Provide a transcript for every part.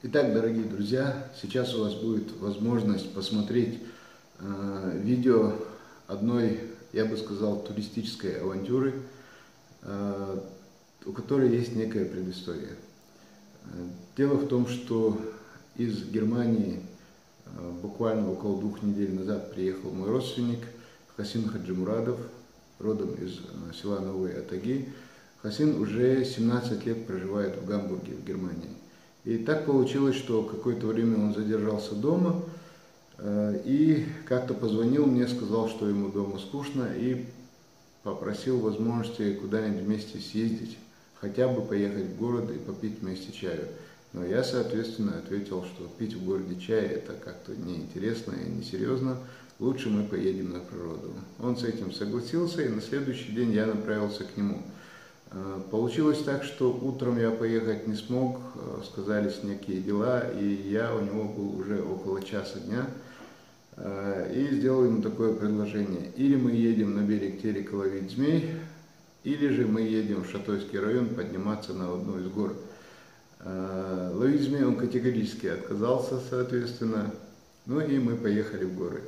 Итак, дорогие друзья, сейчас у вас будет возможность посмотреть видео одной, я бы сказал, туристической авантюры, у которой есть некая предыстория. Дело в том, что из Германии буквально около 2 недель назад приехал мой родственник Хасин Хаджимурадов, родом из села Новые Атаги. Хасин уже 17 лет проживает в Гамбурге, в Германии. И так получилось, что какое-то время он задержался дома и как-то позвонил мне, сказал, что ему дома скучно, и попросил возможности куда-нибудь вместе съездить, хотя бы поехать в город и попить вместе чаю. Но я, соответственно, ответил, что пить в городе чай это как-то неинтересно и несерьезно, лучше мы поедем на природу. Он с этим согласился, и на следующий день я направился к нему. Получилось так, что утром я поехать не смог, сказались некие дела, и я у него был уже около часа дня, и сделал ему такое предложение: или мы едем на берег Терека ловить змей, или же мы едем в Шатойский район подниматься на одну из гор. Ловить змей он категорически отказался, соответственно, ну и мы поехали в горы.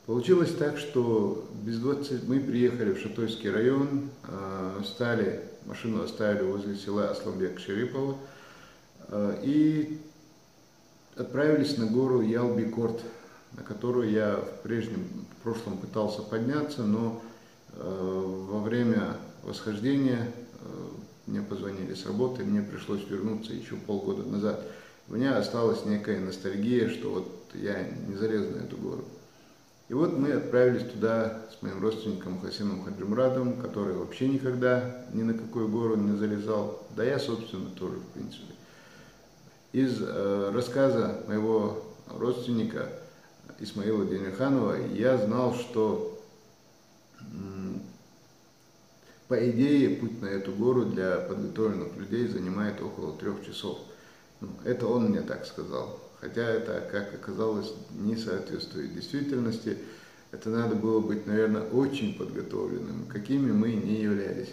Получилось так, что без 20 мы приехали в Шатойский район, машину оставили возле села Асламбек-Шерипова и отправились на гору Ялби-Корт, на которую я в прошлом пытался подняться, но во время восхождения мне позвонили с работы, мне пришлось вернуться еще полгода назад. У меня осталась некая ностальгия, что вот я не залез на эту гору. И вот мы отправились туда с моим родственником Хасином Хаджимурадовым, который вообще никогда ни на какую гору не залезал, да я, собственно, тоже, в принципе. Из рассказа моего родственника Исмаила Денирханова я знал, что, по идее, путь на эту гору для подготовленных людей занимает около 3 часов. Это он мне так сказал. Хотя это, как оказалось, не соответствует действительности. Это надо было быть, наверное, очень подготовленным, какими мы не являлись.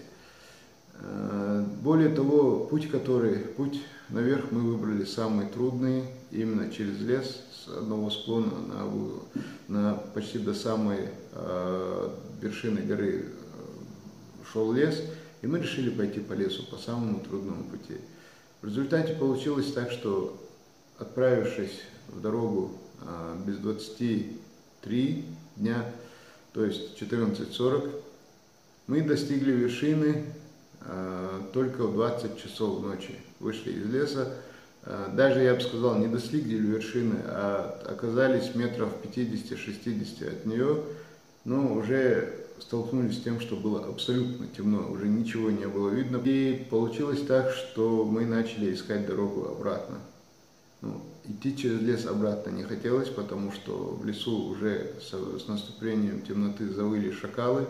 Более того, путь наверх мы выбрали самый трудный, именно через лес, с одного склона почти до самой вершины горы шел лес, и мы решили пойти по лесу, по самому трудному пути. В результате получилось так, что, отправившись в дорогу без 23 дня, то есть 14:40, мы достигли вершины только в 20 часов ночи. Вышли из леса, даже, я бы сказал, не достигли вершины, а оказались метров 50-60 от нее, но уже столкнулись с тем, что было абсолютно темно, уже ничего не было видно. И получилось так, что мы начали искать дорогу обратно. Идти через лес обратно не хотелось, потому что в лесу уже с наступлением темноты завыли шакалы,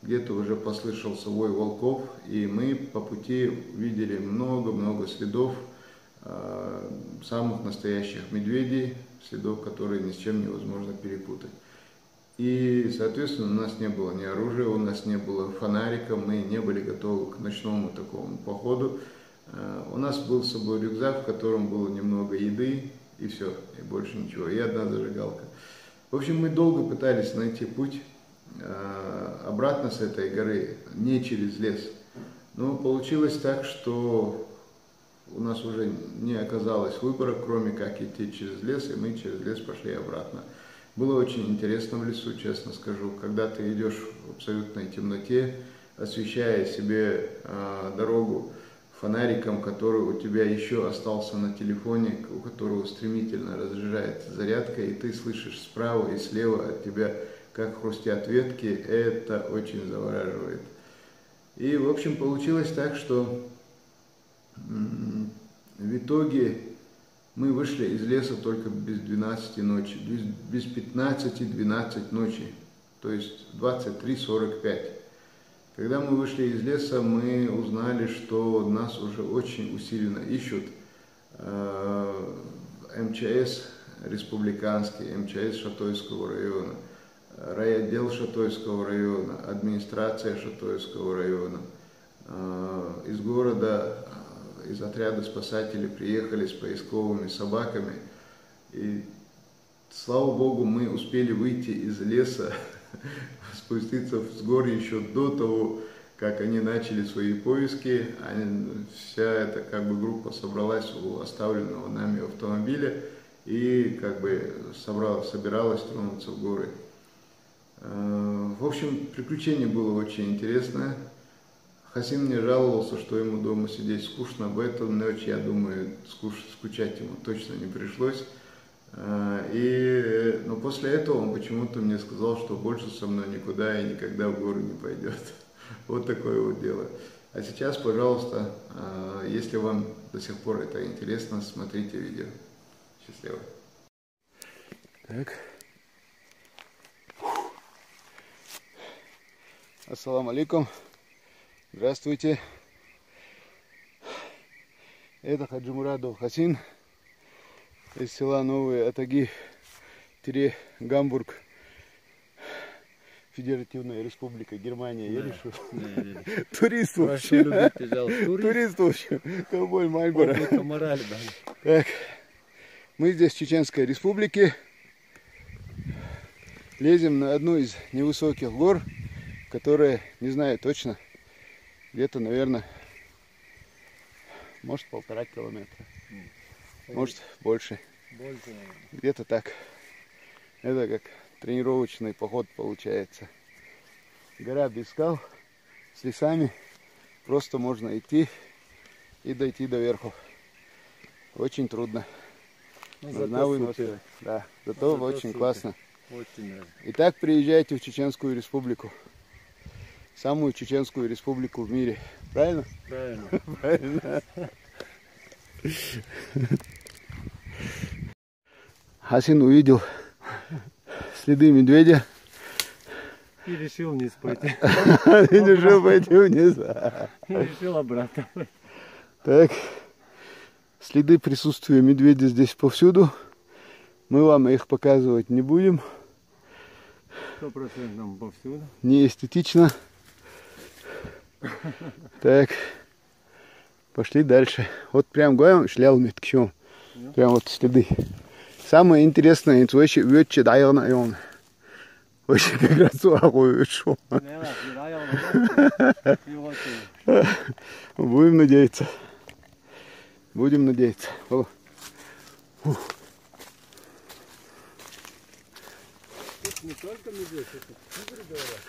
где-то уже послышался вой волков, и мы по пути видели много-много следов самых настоящих медведей, следов, которые ни с чем невозможно перепутать. И, соответственно, у нас не было ни оружия, у нас не было фонарика, мы не были готовы к ночному такому походу. У нас был с собой рюкзак, в котором было немного еды, и все, и больше ничего, и одна зажигалка. В общем, мы долго пытались найти путь обратно с этой горы, не через лес. Но получилось так, что у нас уже не оказалось выбора, кроме как идти через лес, и мы через лес пошли обратно. Было очень интересно в лесу, честно скажу, когда ты идешь в абсолютной темноте, освещая себе дорогу фонариком, который у тебя еще остался на телефоне, у которого стремительно разряжается зарядка, и ты слышишь справа и слева от тебя, как хрустят ветки, это очень завораживает. И, в общем, получилось так, что в итоге мы вышли из леса только без 12 ночи, без 15-12 ночи, то есть 23:45. Когда мы вышли из леса, мы узнали, что нас уже очень усиленно ищут МЧС республиканский, МЧС Шатойского района, райотдел Шатойского района, администрация Шатойского района. Из города из отряда спасателей приехали с поисковыми собаками. И слава Богу, мы успели выйти из леса, спуститься с гор еще до того, как они начали свои поиски. Вся эта как бы группа собралась у оставленного нами автомобиля и как бы собиралась тронуться в горы. В общем, приключение было очень интересное. Хасин мне жаловался, что ему дома сидеть скучно. Об этом ночь, я думаю, скучать ему точно не пришлось. Но после этого он почему-то мне сказал, что больше со мной никуда и никогда в горы не пойдет. Вот такое вот дело. А сейчас, пожалуйста, если вам до сих пор это интересно, смотрите видео. Счастливо. Так. Ассаламу алейкум. Здравствуйте. Это Хаджи Мурадов Хасин из села Новые Атаги, Гамбург, Федеративная Республика Германия. Я решил. Турист вообще. Турист вообще. Ковбой Мальборо. Так. Мы здесь в Чеченской Республике. Лезем на одну из невысоких гор, которая, не знаю точно, где-то, наверное, может 1,5 километра. Может больше. Где-то так. Это как тренировочный поход получается. Гора без скал, с лесами. Просто можно идти и дойти до верху. Очень трудно. Нужна выносливость. Да, зато очень классно. Итак, приезжайте в Чеченскую Республику. Самую чеченскую республику в мире. Правильно? Правильно. Правильно. Хасин увидел следы медведя. И решил вниз пойти. И решил пойти вниз. И решил обратно. Так. Следы присутствия медведя здесь повсюду. Мы вам их показывать не будем. 100% повсюду. Не эстетично. Так. Пошли дальше. Вот прям гоем шлял меткшом. Прям вот следы. Самое интересное, это вообще вётче дайгна и он. Вообще как раз шел. Будем надеяться. Будем надеяться. Не только медведь, это тигры говорят.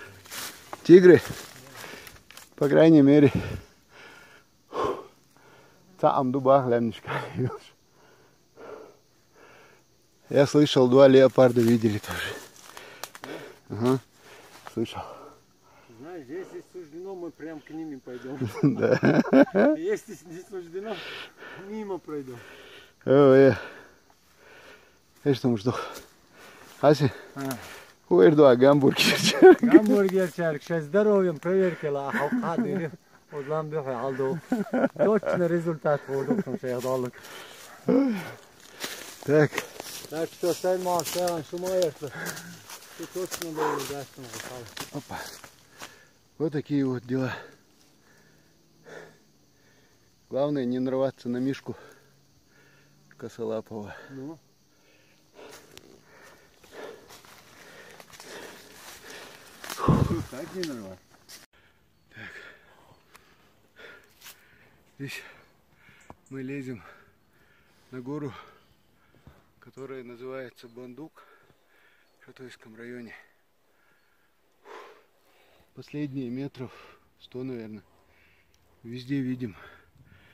Тигры? По крайней мере. Там дубах лямничка. Я слышал, 2 леопарда видели тоже. Ага, слышал. Знаешь, если суждено, мы прям к ним пойдем. Да. Если не суждено, мимо пройдем. Ой, я что мы ждем? Ася? Уйду, гамбургер. Гамбургер чарк, сейчас здоровьем проверки ла, хавкады, удлам бихай алду. Точно результат воду, потому что я долг. Так. Так что, Саймон, шумаешься. Ты точно был удачным. Опа. Вот такие вот дела. Главное не нарваться на Мишку косолапого. Ну. Как не нарваться? Так. Здесь мы лезем на гору, которая называется Бандук в Шатойском районе. Последние метров 100, наверное. Везде видим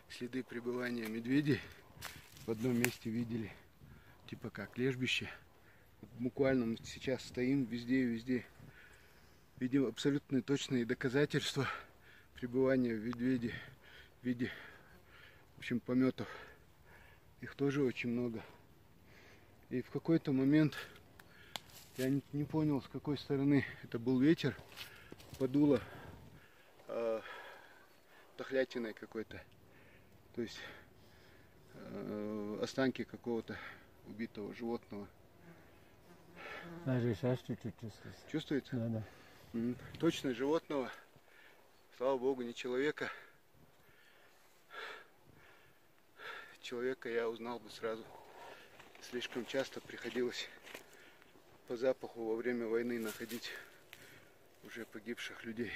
следы пребывания медведей. В одном месте видели, типа как лежбище. Буквально мы сейчас стоим везде. Видим абсолютно точные доказательства пребывания медведей в виде, в общем, пометов. Их тоже очень много. И в какой-то момент, я не понял, с какой стороны это был ветер, подуло дохлятиной какой-то. То есть останки какого-то убитого животного. Даже сейчас чуть-чуть чувствуется. Чувствуется? Да. Точно животного. Слава Богу, не человека. человека я узнал бы сразу. Слишком часто приходилось по запаху во время войны находить уже погибших людей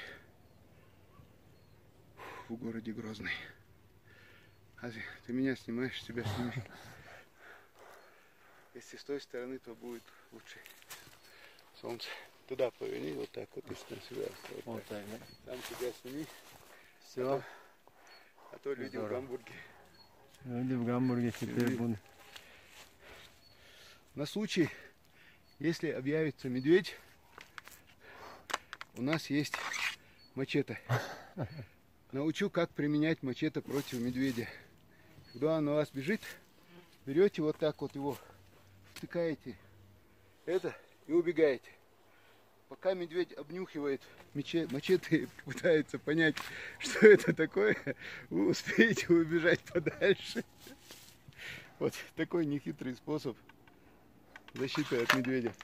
в городе Грозный. Ази, ты меня снимаешь, себя сними. Если с той стороны, то будет лучше. Солнце. Туда поверни, вот так вот, если сюда. Вот так, да? Там себя сними. Все. А то люди в Гамбурге. Люди в Гамбурге теперь будут. На случай, если объявится медведь, у нас есть мачете. Научу, как применять мачете против медведя. Когда он на вас бежит, берете вот так вот его, втыкаете это и убегаете. Пока медведь обнюхивает мачете и пытается понять, что это такое, вы успеете убежать подальше. Вот такой нехитрый способ защиты от медведя.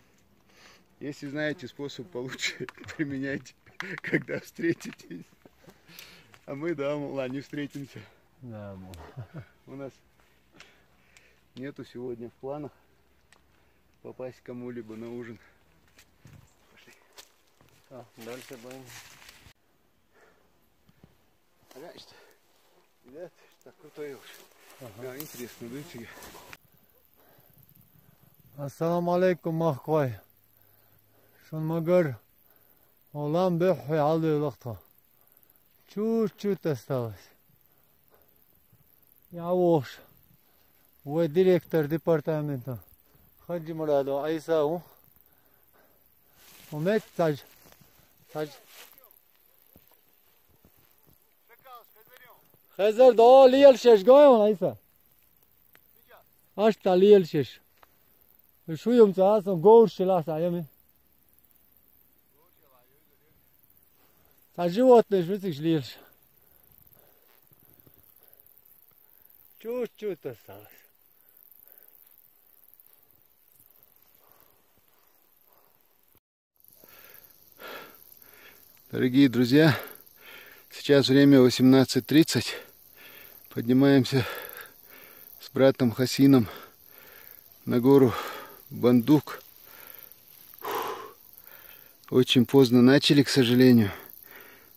Если знаете способ получше, применяйте, когда встретитесь. А мы, да, мол, не встретимся. Да, мол. У нас нету сегодня в планах попасть кому-либо на ужин. Пошли. Дальше будем. Значит, ребят, так крутой уж. Да, интересно, видите? Ассаламу алейкум, махкой. Шон магар. Олам бехи алды лахта. Чуть-чуть осталось. Я вош. Вы директор департамента. Хаджи Мурадо Айсау. Умет Тадж. Тадж. Хазар да лиел шеш гоyon Айса. Ашта лиел шеш. Шуйум цаасан гоур шилас аями. А животные жутик лишь. Чуть-чуть осталось. Дорогие друзья, сейчас время 18:30. Поднимаемся с братом Хасином на гору Бандук. Очень поздно начали, к сожалению.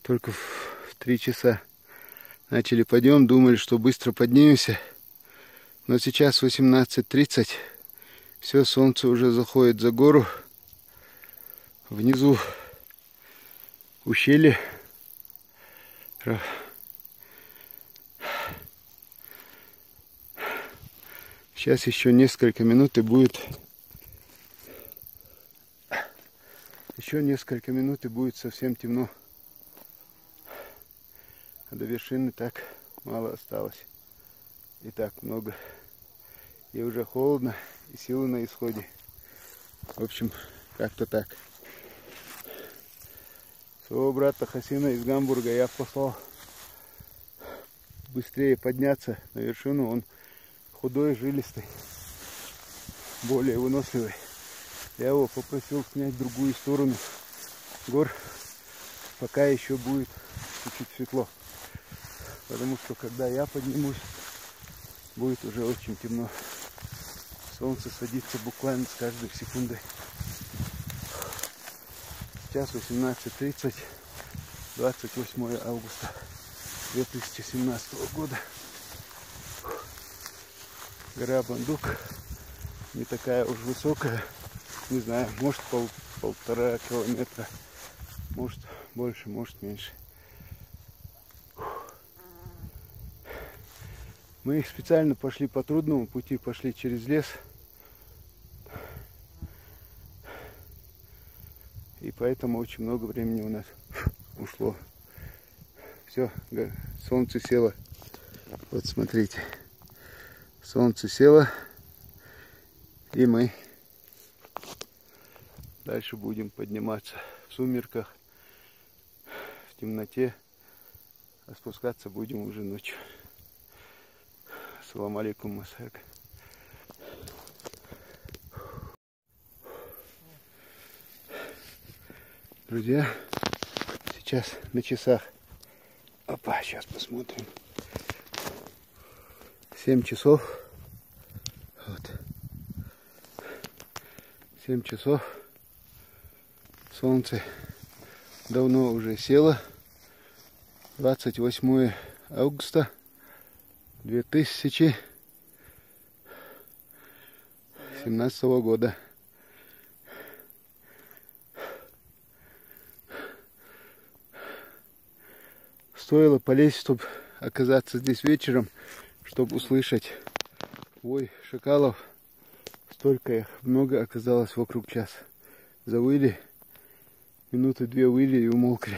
Только в 3 часа начали подъем, думали, что быстро поднимемся. Но сейчас 18:30. Все, солнце уже заходит за гору. Внизу ущелье. Сейчас еще несколько минут и будет... Еще несколько минут и будет совсем темно. А до вершины так мало осталось. И так много. И уже холодно, и силы на исходе. В общем, как-то так. Своего брата Хасина из Гамбурга я послал быстрее подняться на вершину. Он худой, жилистый, более выносливый. Я его попросил снять другую сторону гор, пока еще будет чуть-чуть светло. Потому что когда я поднимусь, будет уже очень темно. Солнце садится буквально с каждой секундой. Сейчас 18:30, 28 августа 2017 года. Гора Бандук не такая уж высокая. Не знаю, может 1,5 километра, может больше, может меньше. Мы специально пошли по трудному пути, пошли через лес. И поэтому очень много времени у нас ушло. Все, солнце село. Вот смотрите. Солнце село. И мы дальше будем подниматься в сумерках, в темноте. А спускаться будем уже ночью. Ассаламу алейкум, Масак. Друзья, сейчас на часах. Опа, сейчас посмотрим. 7 часов. Вот. 7 часов. Солнце давно уже село. 28 августа 2017 года. Стоило полезть, чтобы оказаться здесь вечером, чтобы услышать вой шакалов. Столько их много оказалось вокруг час. Завыли, минуты 2 выли и умолкли.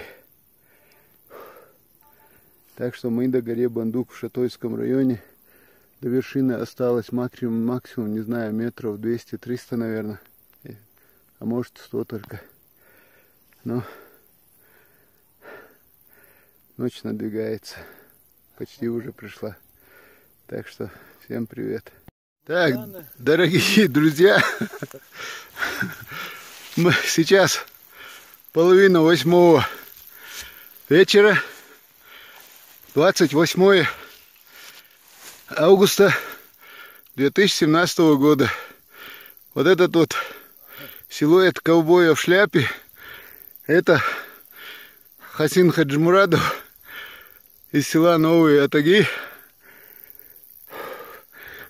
Так что мы до горе Бандук в Шатойском районе. До вершины осталось максимум, не знаю, метров 200-300, наверное. А может 100 только. Но ночь надвигается. Почти уже пришла. Так что всем привет. Так, дорогие друзья, мы сейчас 7:30 вечера, 28 августа 2017 года. Вот этот вот силуэт ковбоя в шляпе, это Хасин Хаджимурадов из села Новые Атаги,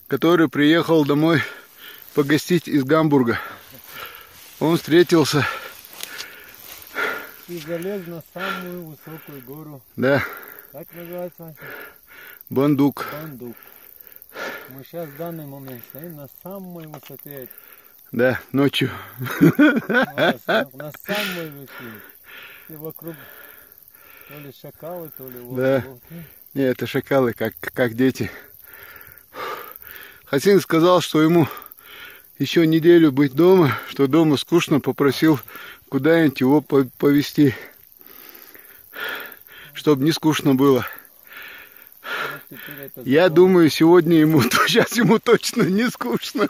который приехал домой погостить из Гамбурга. Он встретился и залез на самую высокую гору. Да. Как называется? Бандук. Бандук. Мы сейчас в данный момент стоим на самой высоте. Да, ночью. На самой вершине. И вокруг то ли шакалы, то ли волки. Да. Не, это шакалы, как дети. Хасин сказал, что ему еще неделю быть дома, что дома скучно, попросил куда-нибудь его повезти, чтобы не скучно было. Я думаю, сегодня сейчас ему точно не скучно.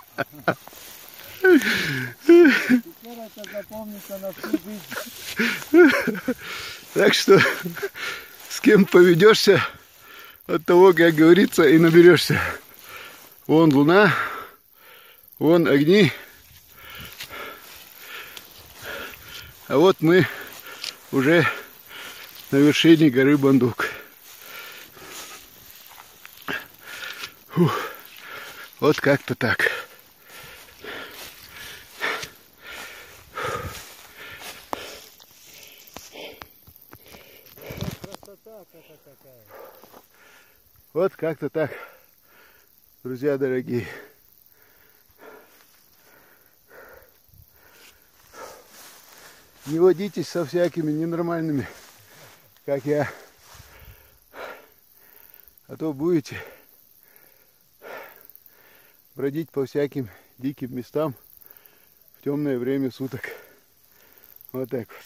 Так что с кем поведешься, от того, как говорится, и наберешься. Вон луна, вон огни. А вот мы уже на вершине горы Бандук. Фух. Вот как-то так. Вот как-то так, друзья дорогие. Не водитесь со всякими ненормальными, как я. А то будете бродить по всяким диким местам в темное время суток. Вот так вот.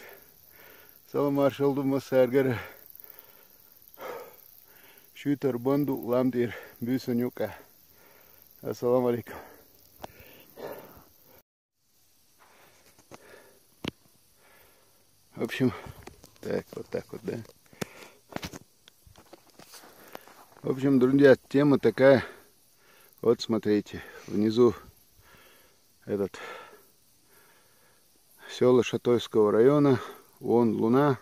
Саламар шалду масаргара. Шютер банду ламдир бюсанюка. Ассаламу алейкум. В общем, так вот, да. В общем, друзья, тема такая. Вот смотрите, внизу этот село Шатойского района. Вон луна,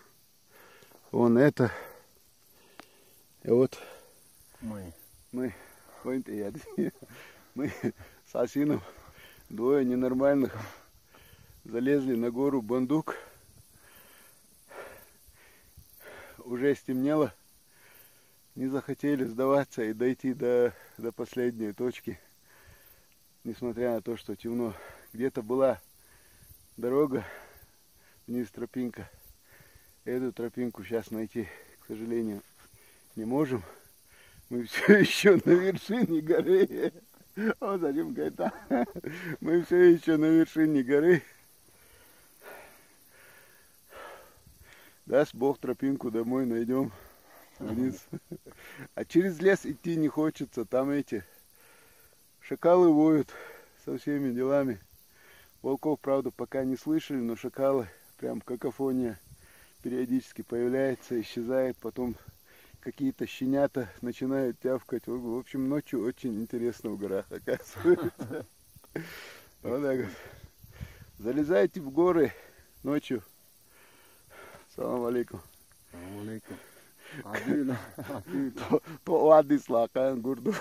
вон это. И вот мы с Асином, двое ненормальных, залезли на гору Бандук. Уже стемнело, не захотели сдаваться и дойти до последней точки, несмотря на то, что темно. Где-то была дорога, вниз тропинка. Эту тропинку сейчас найти, к сожалению, не можем. Мы все еще на вершине горы. О, зачем говорит, мы все еще на вершине горы. Даст Бог, тропинку домой найдем вниз. А через лес идти не хочется. Там эти шакалы воют со всеми делами. Волков, правда, пока не слышали, но шакалы, прям какофония, периодически появляется, исчезает, потом какие-то щенята начинают тявкать. В общем, ночью очень интересно в горах, оказывается. Вот так вот. Залезайте в горы ночью. Салам алейкум. То адис лакаyan gurdu.